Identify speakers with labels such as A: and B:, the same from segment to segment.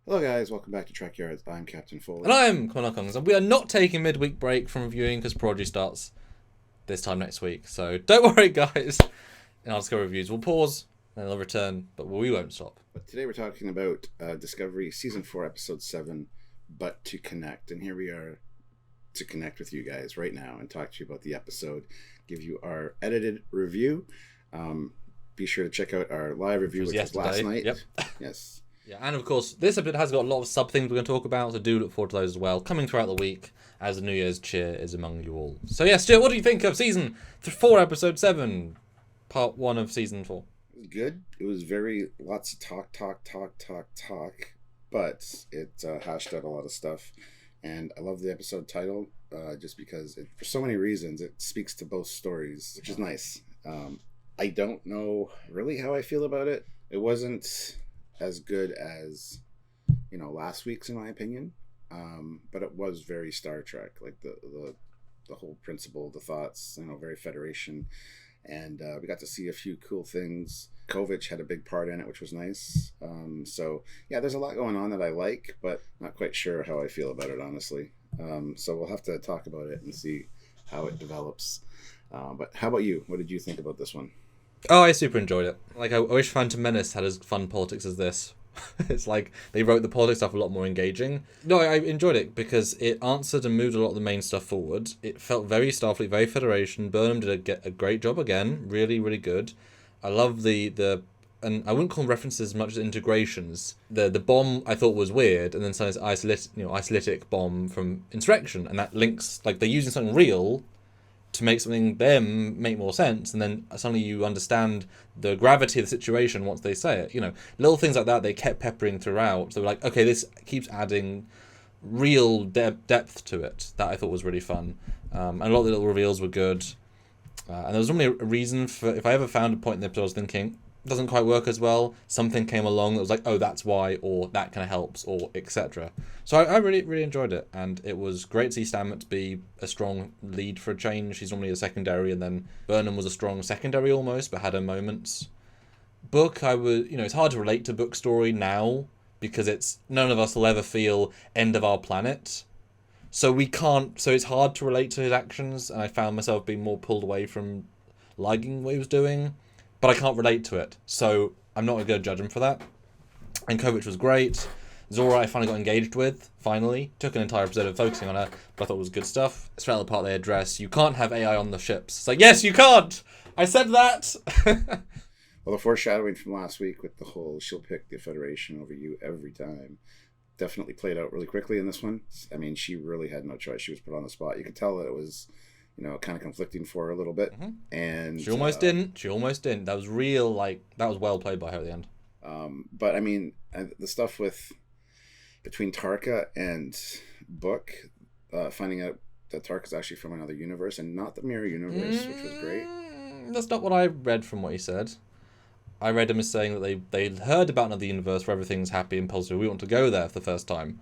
A: Hello guys, welcome back to Trekyards. I'm Captain Foley.
B: And I'm Connor Kongs, and we are not taking midweek break from reviewing because Prodigy starts this time next week. So don't worry, guys. In our Discovery reviews, we'll pause and they'll return, but we won't stop.
A: But today we're talking about Discovery Season 4, Episode 7, But to Connect. And here we are to connect with you guys right now and talk to you about the episode, give you our edited review. Be sure to check out our live review, which was last night.
B: Yep.
A: Yes.
B: Yeah, and of course, this episode has got a lot of sub things we're going to talk about, so do look forward to those as well, coming throughout the week as the New Year's cheer is among you all. So yeah, Stuart, what do you think of Season 4, Episode 7, Part 1 of Season 4?
A: It was good. It was lots of talk, but it hashed out a lot of stuff. And I love the episode title just because, for so many reasons, it speaks to both stories, which is nice. I don't know really how I feel about it. It wasn't as good as, last week's, in my opinion. But it was very Star Trek, like the whole principle, the thoughts, very Federation. And we got to see a few cool things. Kovich had a big part in it, which was nice. So yeah, there's a lot going on that I like, but not quite sure how I feel about it, honestly. So we'll have to talk about it and see how it develops. But how about you? What did you think about this one?
B: Oh, I super enjoyed it. Like, I wish Phantom Menace had as fun politics as this. It's like they wrote the politics stuff a lot more engaging. No, I enjoyed it because it answered and moved a lot of the main stuff forward. It felt very Starfleet, very Federation. Burnham did a great job again. Really, really good. I love the and I wouldn't call them references as much as integrations. The bomb I thought was weird, and then some isolitic bomb from Insurrection, and that links, like, they're using something real to make something them make more sense, and then suddenly you understand the gravity of the situation once they say it. Little things like that they kept peppering throughout. So like, okay, this keeps adding real depth to it. That I thought was really fun. And a lot of the little reveals were good. And there was normally a reason for, if I ever found a point in the episode I was thinking, doesn't quite work as well, something came along that was like, oh, that's why, or that kind of helps, or etc. So I really, really enjoyed it, and it was great to see Stamets be a strong lead for a change. He's normally a secondary, and then Burnham was a strong secondary almost, but had her moments. Book, it's hard to relate to Book story now, because it's, none of us will ever feel end of our planet. So it's hard to relate to his actions, and I found myself being more pulled away from liking what he was doing. But I can't relate to it, so I'm not going to judge him for that. And Kovich was great. Zora I finally got engaged with, finally. Took an entire episode of focusing on her, but I thought it was good stuff. Especially the part they address, you can't have AI on the ships. It's like, yes, you can't! I said that!
A: Well, the foreshadowing from last week with the whole she'll pick the Federation over you every time definitely played out really quickly in this one. I mean, she really had no choice. She was put on the spot. You could tell that it was, kind of conflicting for her a little bit. Mm-hmm. And
B: She almost didn't. That was real, that was well played by her at the end.
A: But, I mean, the stuff between Tarka and Book, finding out that Tarka's actually from another universe and not the mirror universe, which was great.
B: That's not what I read from what he said. I read him as saying that they heard about another universe where everything's happy and positive. We want to go there for the first time.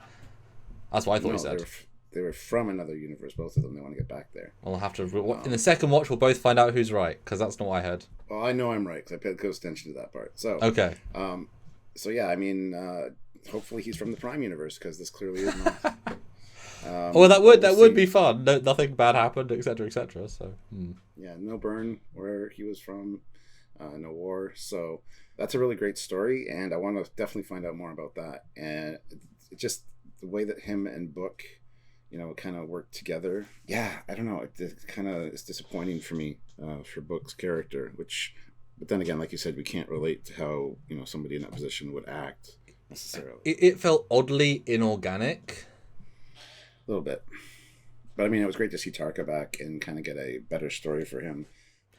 B: That's what I thought he said.
A: They were from another universe, both of them. They want to get back there.
B: We'll have to... in the second watch, we'll both find out who's right, because that's not what I heard.
A: Well, I know I'm right, because I paid close attention to that part. So
B: okay.
A: So, yeah, I mean, hopefully he's from the Prime universe, because this clearly is not.
B: Well, that would be fun. No, nothing bad happened, etc., etc. So,
A: yeah, no burn where he was from, no war. So that's a really great story, and I want to definitely find out more about that. And it's just the way that him and Book, kind of work together. Yeah, I don't know. It kind of is disappointing for me for Book's character, but then again, like you said, we can't relate to how, somebody in that position would act necessarily.
B: It felt oddly inorganic.
A: A little bit. But I mean, it was great to see Tarka back and kind of get a better story for him.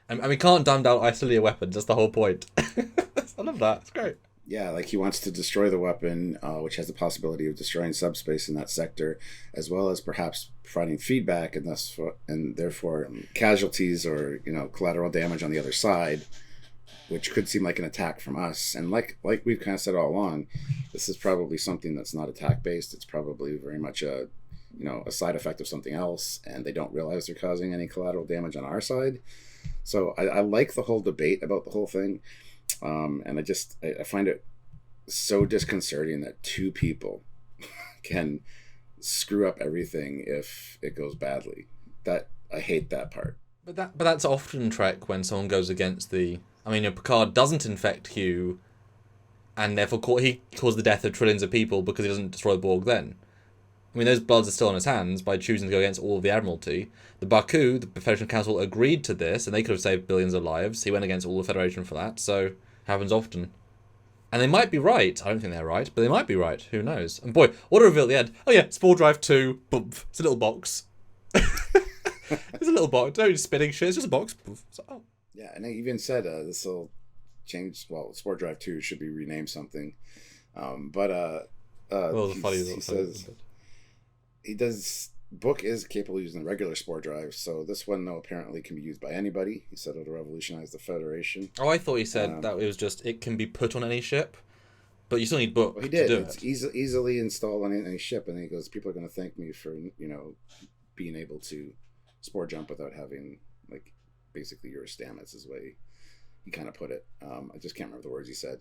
B: And we can't dumb down isolated weapons. That's the whole point. I love that. It's great.
A: Yeah, like he wants to destroy the weapon, which has the possibility of destroying subspace in that sector, as well as perhaps providing feedback and therefore casualties or collateral damage on the other side, which could seem like an attack from us. And like we've kind of said all along, this is probably something that's not attack based. It's probably very much a side effect of something else, and they don't realize they're causing any collateral damage on our side. So I like the whole debate about the whole thing. And I find it so disconcerting that two people can screw up everything if it goes badly. That I hate that part.
B: But that's often Trek when someone goes against the. I mean, Picard doesn't infect Hugh, and therefore he caused the death of trillions of people because he doesn't destroy the Borg then. I mean, those bloods are still on his hands by choosing to go against all of the Admiralty. The Baku, the Federation Council, agreed to this, and they could have saved billions of lives. He went against all the Federation for that, so happens often. And they might be right. I don't think they're right, but they might be right. Who knows? And boy, what a reveal at the end. Oh yeah, Spore Drive 2, boom. It's a little box. It's a little box. No spinning shit, it's just a box. So, oh.
A: Yeah, and they even said this will change. Well, Spore Drive 2 should be renamed something. Well,
B: he says
A: he does. Book is capable of using the regular Spore Drive, so this one, though, apparently can be used by anybody. He said it'll revolutionize the Federation.
B: Oh, I thought he said that it was just, it can be put on any ship, but you still need Book
A: he did.
B: to do
A: it's
B: it.
A: Easily installed on any ship, and he goes, people are going to thank me for, being able to spore jump without having, like, basically your stamets is the way he kind of put it. I just can't remember the words he said.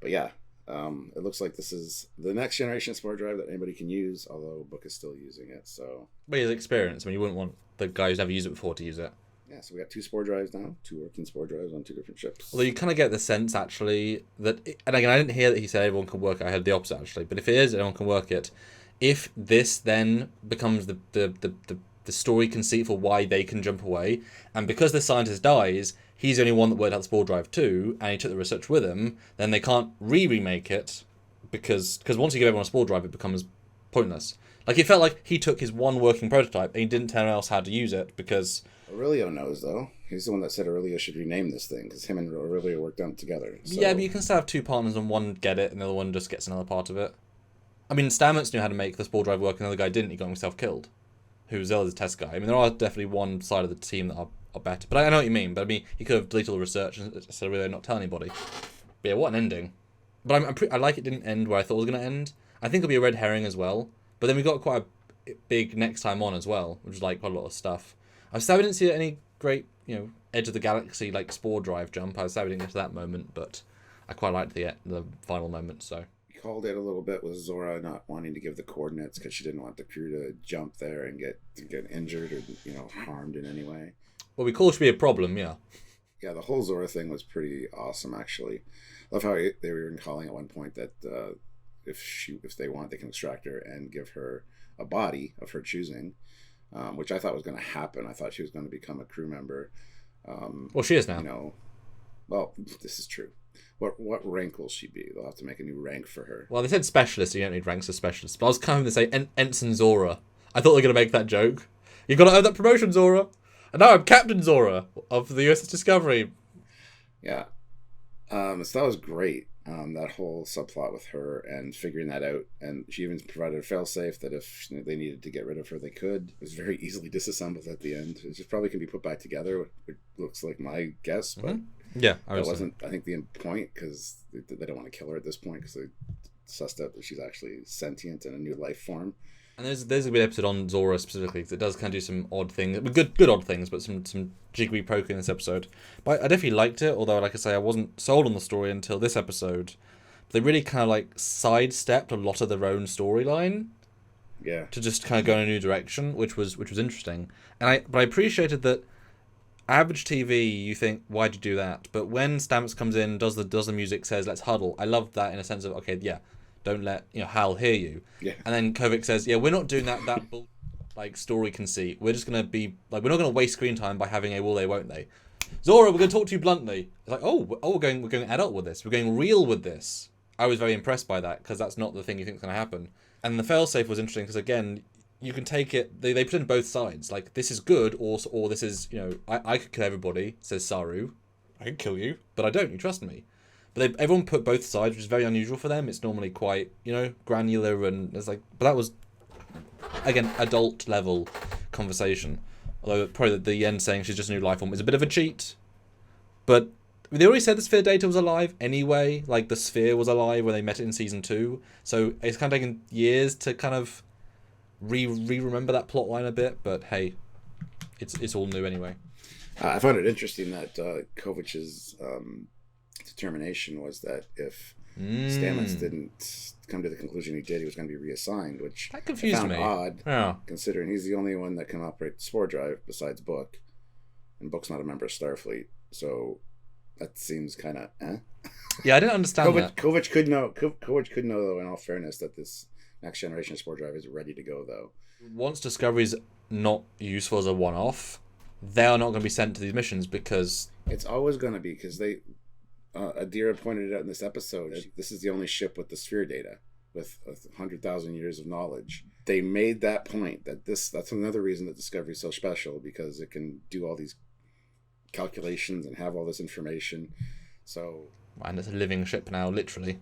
A: But yeah, it looks like this is the next generation Spore Drive that anybody can use, although Book is still using it. So,
B: but his experience. I mean, you wouldn't want the guy who's never used it before to use it.
A: Yeah, so we got 2 Spore Drives now, 2 working Spore Drives on 2 different ships.
B: Although you kind of get the sense, actually, that... And again, I didn't hear that he said everyone can work it. I heard the opposite, actually. But if it is, everyone can work it. If this then becomes the story conceit for why they can jump away, and because the scientist dies, he's the only one that worked out the Spore Drive too, and he took the research with him, then they can't remake it, because once you give everyone a Spore Drive, it becomes pointless. Like, it felt like he took his one working prototype, and he didn't tell anyone else how to use it, because...
A: Aurelio knows, though. He's the one that said Aurelio should rename this thing, because him and Aurelio worked on it together. So.
B: Yeah, but you can still have 2 partners, and one get it, and the other one just gets another part of it. I mean, Stamets knew how to make the Spore Drive work, and the other guy didn't. He got himself killed. Who Zelda's test guy. I mean, there are definitely one side of the team that are better. But I know what you mean. But I mean, he could have deleted all the research and said, really, not tell anybody. But yeah, what an ending. But I like it didn't end where I thought it was going to end. I think it'll be a red herring as well. But then we got quite a big next time on as well, which was like quite a lot of stuff. I was sad we didn't see any great, edge of the galaxy, like Spore Drive jump. I was sad we didn't get to that moment, but I quite liked the final moment, so...
A: Called it a little bit with Zora not wanting to give the coordinates because she didn't want the crew to jump there and get injured or harmed in any way.
B: Well, we call it should be a problem, yeah.
A: Yeah, the whole Zora thing was pretty awesome, actually. Love how they were even calling at one point that if they want, they can extract her and give her a body of her choosing, which I thought was going to happen. I thought she was going to become a crew member.
B: Well, she is now.
A: Well, this is true. What rank will she be? They'll have to make a new rank for her.
B: Well, they said specialist, so you don't need ranks as specialist. But I was kind of going to say Ensign Zora. I thought they were going to make that joke. You've got to earn that promotion, Zora. And now I'm Captain Zora of the USS Discovery.
A: Yeah. So that was great. That whole subplot with her and figuring that out. And she even provided a failsafe that if they needed to get rid of her, they could. It was very easily disassembled at the end. It just probably can be put back together, which looks like my guess, but... Mm-hmm.
B: Yeah,
A: that wasn't, I think, the point, because they don't want to kill her at this point because they sussed out that she's actually sentient in a new life form.
B: And there's a good episode on Zora specifically, because it does kind of do some odd things, good odd things, but some jiggery poke in this episode. But I definitely liked it, although, like I say, I wasn't sold on the story until this episode. They really kind of like sidestepped a lot of their own storyline.
A: Yeah. To
B: just kind of go in a new direction, which was interesting. But I appreciated that. Average TV, you think, why'd you do that? But when Stamets comes in, does the music, says, let's huddle. I love that in a sense of, okay, yeah, don't let Hal hear you.
A: Yeah.
B: And then Kovic says, yeah, we're not doing that like story conceit. We're just gonna be like, we're not gonna waste screen time by having a will they, won't they? Zora, we're gonna talk to you bluntly. It's like, we're going adult with this. We're going real with this. I was very impressed by that because that's not the thing you think is gonna happen. And the failsafe was interesting because again. You can take it. They put in both sides. Like this is good, or this is I could kill everybody. Says Saru. I can kill you, but I don't. You trust me. But everyone put both sides, which is very unusual for them. It's normally quite granular and it's like. But that was again adult level conversation. Although probably the end saying she's just a new life form is a bit of a cheat. But they already said the sphere data was alive anyway. Like the sphere was alive when they met it in season 2. So it's kind of taken years to kind of. Remember that plot line a bit, but hey, it's all new anyway.
A: I found it interesting that Kovic's determination was that if Stamets didn't come to the conclusion he did. He was going to be reassigned, which
B: That confused
A: I found
B: me.
A: odd,
B: Yeah.
A: considering he's the only one that can operate the Spore drive besides Book, and Book's not a member of Starfleet, so that seems kind of
B: Yeah, I didn't understand that.
A: Kovac could know, though, in all fairness, that this next generation Spore drive is ready to go, though.
B: Once Discovery's not useful as a one-off, they are not going to be sent to these missions because...
A: It's always going to be, because they... Adira pointed it out in this episode. This is the only ship with the sphere data, with 100,000 years of knowledge. They made that point, that's another reason that Discovery is so special, because it can do all these calculations and have all this information. So...
B: And it's a living ship now, literally.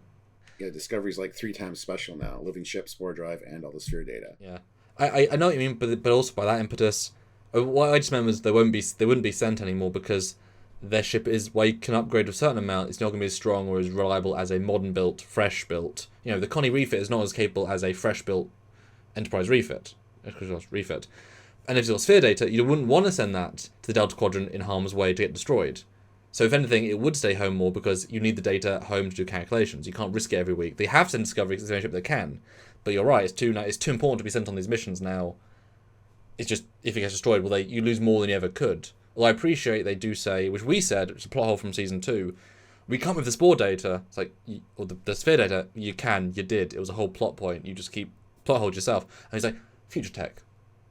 A: Yeah, Discovery's like 3 times special now. Living ship, Spore drive, and all the sphere data.
B: Yeah. I know what you mean, but also by that impetus, what I just meant was they wouldn't be sent anymore because their ship is, while you can upgrade a certain amount, it's not going to be as strong or as reliable as a modern built, fresh built. You know, the Connie refit is not as capable as a fresh built Enterprise refit. And if you've got sphere data, you wouldn't want to send that to the Delta Quadrant in harm's way to get destroyed. So if anything, it would stay home more because you need the data at home to do calculations. You can't risk it every week. They have sent Discovery because it's the only ship they can. But you're right, it's too important to be sent on these missions now. It's just, if it gets destroyed, well, you lose more than you ever could. Well, I appreciate they do say, which we said, it's a plot hole from season 2, we can't with the Spore data. It's like, or the sphere data, you did. It was a whole plot point. You just keep plot holes yourself. And he's like, future tech.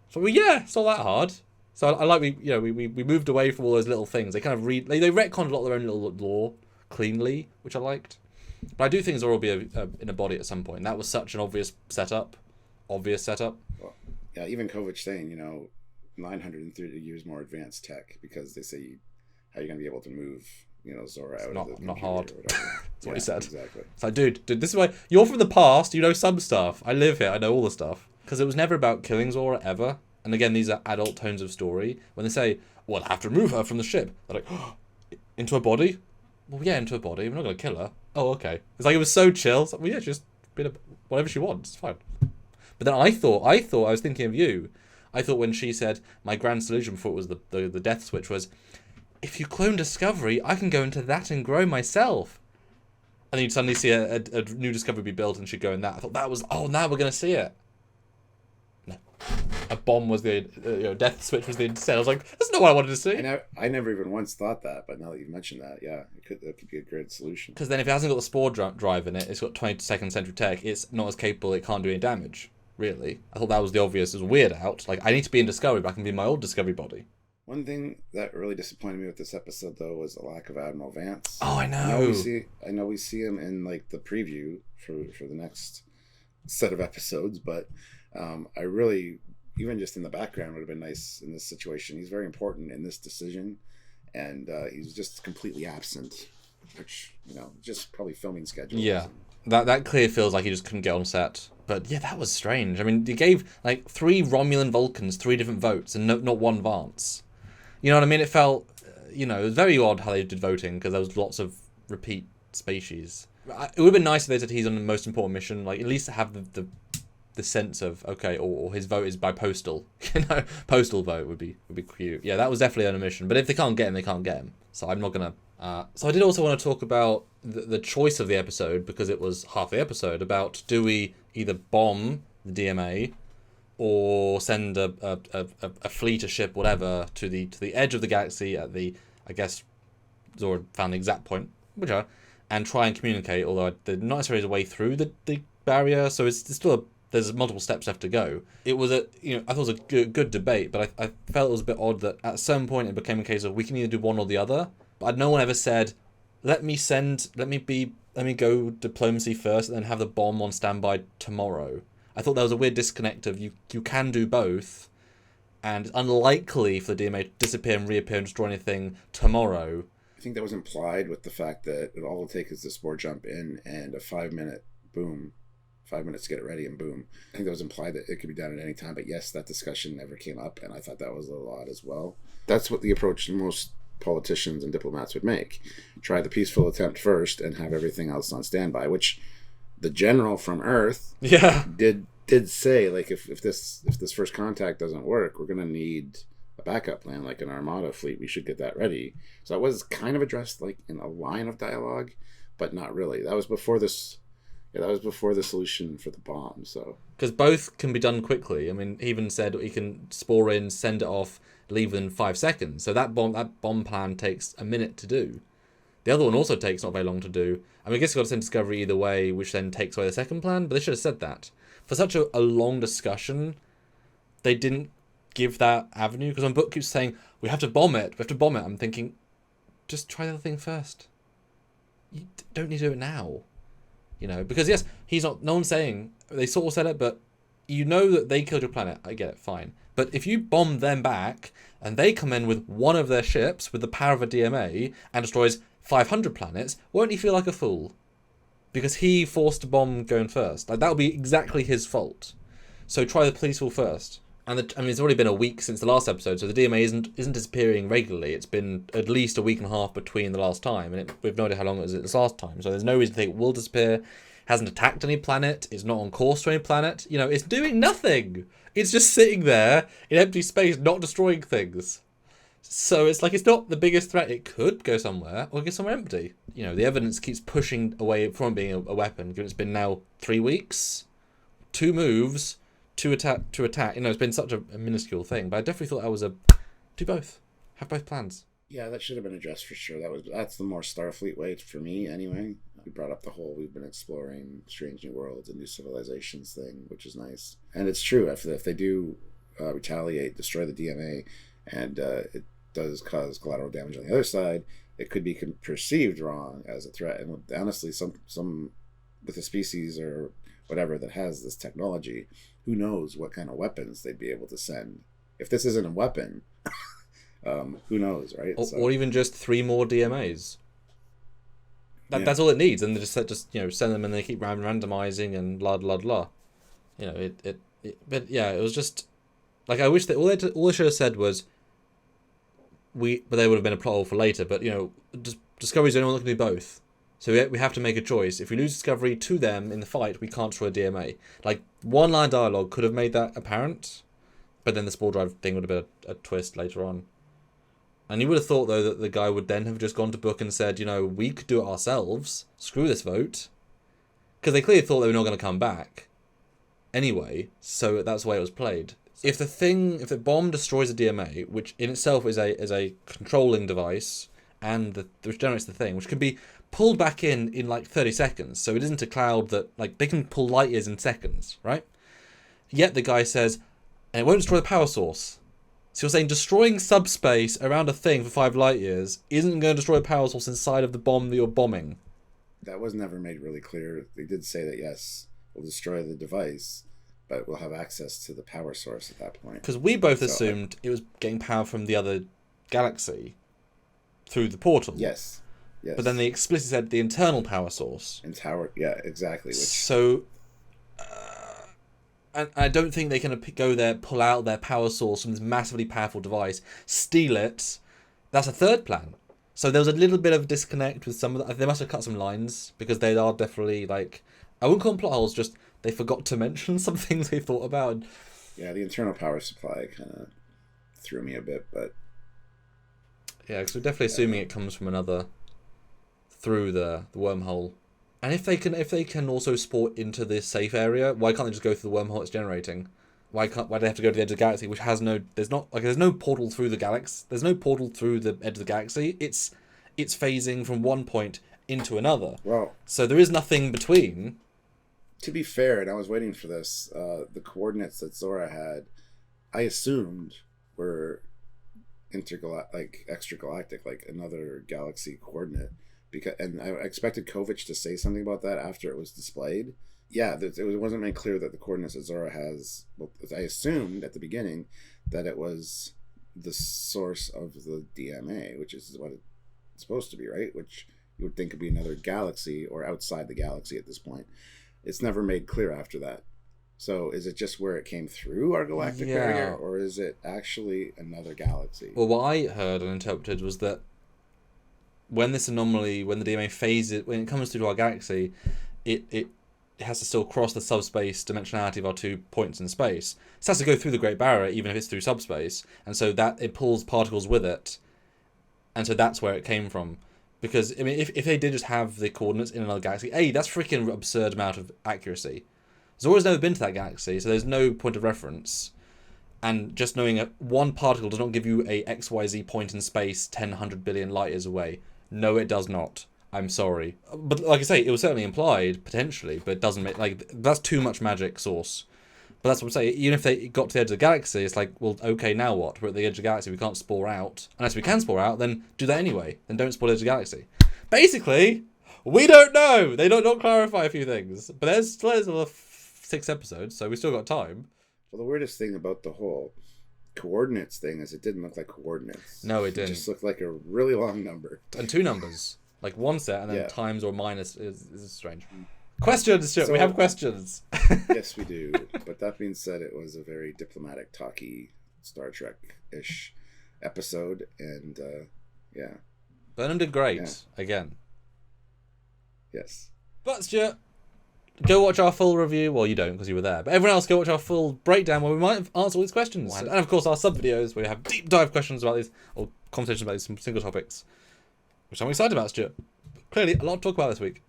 B: So, well, yeah, it's not that hard. So I like, we moved away from all those little things. They kind of they retconned a lot of their own little lore cleanly, which I liked. But I do think Zora will be in a body at some point. That was such an obvious setup. Well,
A: yeah, even Kovac saying, 930 years more advanced tech, because they say, how are you going to be able to move, Zora out of the
B: not hard. That's what he said.
A: Exactly.
B: It's like, dude, this is why you're from the past. You know some stuff. I live here. I know all the stuff. Because it was never about killing Zora ever. And again, these are adult tones of story. When they say, well, I have to remove her from the ship, they're like, oh, into a body? Well, yeah, into a body. We're not going to kill her. Oh, okay. It's like, it was so chill. It's like, well, yeah, just whatever she wants. It's fine. But then I was thinking of you. I thought when she said, my grand solution before it was the death switch was, if you clone Discovery, I can go into that and grow myself. And then you'd suddenly see a new Discovery be built and she'd go in that. I thought that was, now we're going to see it. No. A bomb was the death switch was the instead. I was like, that's not what I wanted to see.
A: I never even once thought that, but now that you've mentioned that, yeah, that could be a great solution.
B: Because then if it hasn't got the Spore drive in it, it's got 22nd century tech, it's not as capable, it can't do any damage, really. I thought that was the obvious, it was weird out. Like, I need to be in Discovery, but I can be in my old Discovery body.
A: One thing that really disappointed me with this episode, though, was the lack of Admiral Vance.
B: Oh, I know.
A: I know we see him in, like, the preview for the next set of episodes, but I really... even just in the background would have been nice in this situation. He's very important in this decision, and he's just completely absent, which, just probably filming schedules.
B: Yeah, that clearly feels like he just couldn't get on set. But yeah, that was strange. I mean, he gave, 3 Romulan Vulcans 3 different votes and not one Vance. You know what I mean? It felt, it was very odd how they did voting, because there was lots of repeat species. It would have been nice if they said he's on the most important mission, at least to have the sense of, okay, or his vote is by postal. Postal vote would be cute. Yeah, that was definitely on a mission. But if they can't get him, they can't get him. So I'm not gonna. So I did also want to talk about the choice of the episode, because it was half the episode about, do we either bomb the DMA or send a fleet, a ship, whatever, to the edge of the galaxy at the, I guess Zora found the exact point, and try and communicate. Although there's not necessarily a way through the barrier, so it's still there's multiple steps left to go. It was I thought it was a good debate, but I felt it was a bit odd that at some point it became a case of we can either do one or the other. But no one ever said, let me go diplomacy first and then have the bomb on standby tomorrow. I thought there was a weird disconnect of you can do both, and it's unlikely for the DMA to disappear and reappear and destroy anything tomorrow.
A: I think that was implied with the fact that all it'll take is the Spore jump in and a 5-minute boom. 5 minutes to get it ready and boom. I think that was implied that it could be done at any time, but yes, that discussion never came up, and I thought that was a little odd as well. That's what the approach most politicians and diplomats would make. Try the peaceful attempt first and have everything else on standby, which the general from Earth did say, if this first contact doesn't work, we're going to need a backup plan, like an Armada fleet. We should get that ready. So that was kind of addressed in a line of dialogue, but not really. That was before this. Yeah, that was before the solution for the bomb. So
B: because both can be done quickly. I mean, he even said he can spore in, send it off, leave within 5 seconds. So that bomb plan takes a minute to do. The other one also takes not very long to do. I mean, I guess you've got to send discovery either way, which then takes away the second plan. But they should have said that. For such a long discussion, they didn't give that avenue. Because when Book keeps saying, we have to bomb it, I'm thinking, just try the other thing first. You don't need to do it now. You know, because yes, he's not. No one's saying they sort of said it, but you know that they killed your planet. I get it, fine. But if you bomb them back and they come in with one of their ships with the power of a DMA and destroys 500 planets, won't he feel like a fool? Because he forced a bomb going first. Like that would be exactly his fault. So try the peaceful first. And it's already been a week since the last episode, so the DMA isn't disappearing regularly. It's been at least a week and a half between the last time, and we've no idea how long it was this last time. So there's no reason to think it will disappear. Hasn't attacked any planet. It's not on course to any planet. You know, it's doing nothing. It's just sitting there in empty space, not destroying things. So it's like it's not the biggest threat. It could go somewhere or get somewhere empty. You know, the evidence keeps pushing away from being a weapon. Given it's been now 3 weeks, 2 moves. To attack. You know, it's been such a minuscule thing, but I definitely thought that was do both. Have both plans.
A: Yeah, that should have been addressed for sure. That's the more Starfleet way for me, anyway. We brought up the whole we've been exploring strange new worlds and new civilizations thing, which is nice. And it's true, if they do retaliate, destroy the DMA, and it does cause collateral damage on the other side, it could be perceived wrong as a threat. And honestly, some with a species or whatever that has this technology, who knows what kind of weapons they'd be able to send. If this isn't a weapon, who knows, right?
B: Or even just 3 more DMAs. That's all it needs, and they just send them, and they keep randomizing and blah blah blah. You know, but yeah, it was just like I wish that all they should have said was but they would have been a plot hole for later. But you know, Discovery's the only one that can do both. So we have to make a choice. If we lose Discovery to them in the fight, we can't destroy a DMA. Like, one line dialogue could have made that apparent, but then the Spore Drive thing would have been a twist later on. And you would have thought, though, that the guy would then have just gone to Book and said, you know, we could do it ourselves. Screw this vote. Because they clearly thought they were not going to come back. Anyway, so that's the way it was played. If the bomb destroys a DMA, which in itself is a controlling device, and which generates the thing, which can be pulled back in like 30 seconds, so it isn't a cloud that, like, they can pull light years in seconds, right? Yet the guy says, and it won't destroy the power source. So you're saying destroying subspace around a thing for 5 light years isn't going to destroy the power source inside of the bomb that you're bombing.
A: That was never made really clear. They did say that, yes, we'll destroy the device, but we'll have access to the power source at that point.
B: Because we both assumed it was getting power from the other galaxy through the portal.
A: Yes. Yes.
B: But then they explicitly said the internal power source.
A: And tower, yeah, exactly.
B: So, and I don't think they can go there, pull out their power source from this massively powerful device, steal it. That's a third plan. So there was a little bit of disconnect with some of that. They must have cut some lines, because they are definitely, like, I wouldn't call them plot holes, just they forgot to mention some things they thought about.
A: Yeah, the internal power supply kind of threw me a bit, but...
B: Yeah, because we're definitely assuming it comes from another... through the wormhole. And if they can also sport into this safe area, why can't they just go through the wormhole it's generating? Why do they have to go to the edge of the galaxy, which has there's no portal through the galaxy. There's no portal through the edge of the galaxy. It's phasing from one point into another.
A: Well,
B: so there is nothing between.
A: To be fair, and I was waiting for this, the coordinates that Zora had, I assumed were extragalactic, like another galaxy coordinate. And I expected Kovic to say something about that after it was displayed. Yeah, it wasn't made clear that the coordinates that Zora has... Well, I assumed at the beginning that it was the source of the DMA, which is what it's supposed to be, right? Which you would think could be another galaxy or outside the galaxy at this point. It's never made clear after that. So is it just where it came through our galactic barrier, or is it actually another galaxy?
B: Well, what I heard and interpreted was that when the DMA phases, when it comes through our galaxy, it has to still cross the subspace dimensionality of our 2 points in space. It has to go through the Great Barrier, even if it's through subspace, and so that it pulls particles with it, and so that's where it came from. Because, I mean, if they did just have the coordinates in another galaxy, that's freaking absurd amount of accuracy. Zora's never been to that galaxy, so there's no point of reference. And just knowing that one particle does not give you a XYZ point in space 100 billion light years away. No, it does not. I'm sorry. But like I say, it was certainly implied, potentially, but it doesn't make... Like, that's too much magic source. But that's what I'm saying. Even if they got to the edge of the galaxy, it's like, well, okay, now what? We're at the edge of the galaxy, we can't spore out. Unless we can spore out, then do that anyway. Then don't spore the edge of the galaxy. Basically, we don't know! They don't clarify a few things. But there's another 6 episodes, so we still got time.
A: Well, the weirdest thing about the whole coordinates thing is it didn't look like coordinates.
B: No, it didn't.
A: It just looked like a really long number.
B: And 2 numbers. Like one set and then
A: Yeah.
B: times or minus is strange. Questions, Stuart.
A: So-
B: We have questions.
A: Yes, we do. But that being said, it was a very diplomatic, talky, Star Trek-ish episode. And, yeah.
B: Burnham did great.
A: Yeah.
B: Again.
A: Yes.
B: But, Stuart, go watch our full review. Well, you don't because you were there. But everyone else, go watch our full breakdown where we might answer all these questions. And, of course, our sub-videos where we have deep dive questions about these, or conversations about these single topics. Which I'm excited about, Stuart. Clearly, a lot to talk about this week.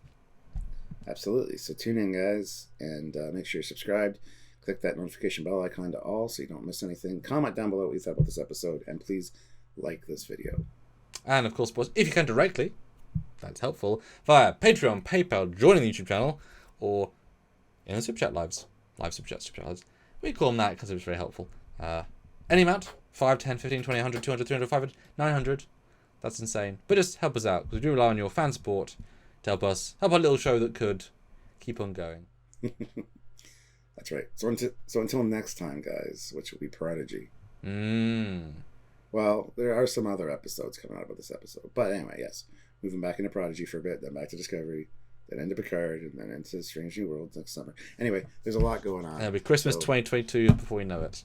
A: Absolutely. So tune in, guys, and make sure you're subscribed. Click that notification bell icon to all so you don't miss anything. Comment down below what you thought about this episode, and please like this video.
B: And, of course, if you can directly, that's helpful, via Patreon, PayPal, joining the YouTube channel, or in the Super Chat lives. Live Super Chat lives. We call them that because it was very helpful. Any amount. 5, 10, 15, 20, 100, 200, 300, 500, 900. That's insane. But just help us out, because we do rely on your fan support to help our little show that could keep on going.
A: That's right. So until next time, guys, which will be Prodigy.
B: Mm.
A: Well, there are some other episodes coming out of this episode. But anyway, yes. Moving back into Prodigy for a bit, then back to Discovery, then into Picard, and then into Strange New Worlds next summer. Anyway, there's a lot going on.
B: It'll be Christmas 2022 before we know it.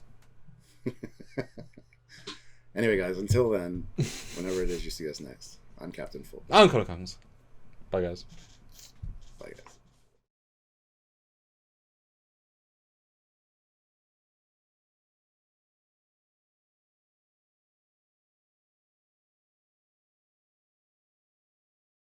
A: Anyway, guys, until then, whenever it is you see us next, I'm Captain Full.
B: I'm Connor Combs. Bye, guys.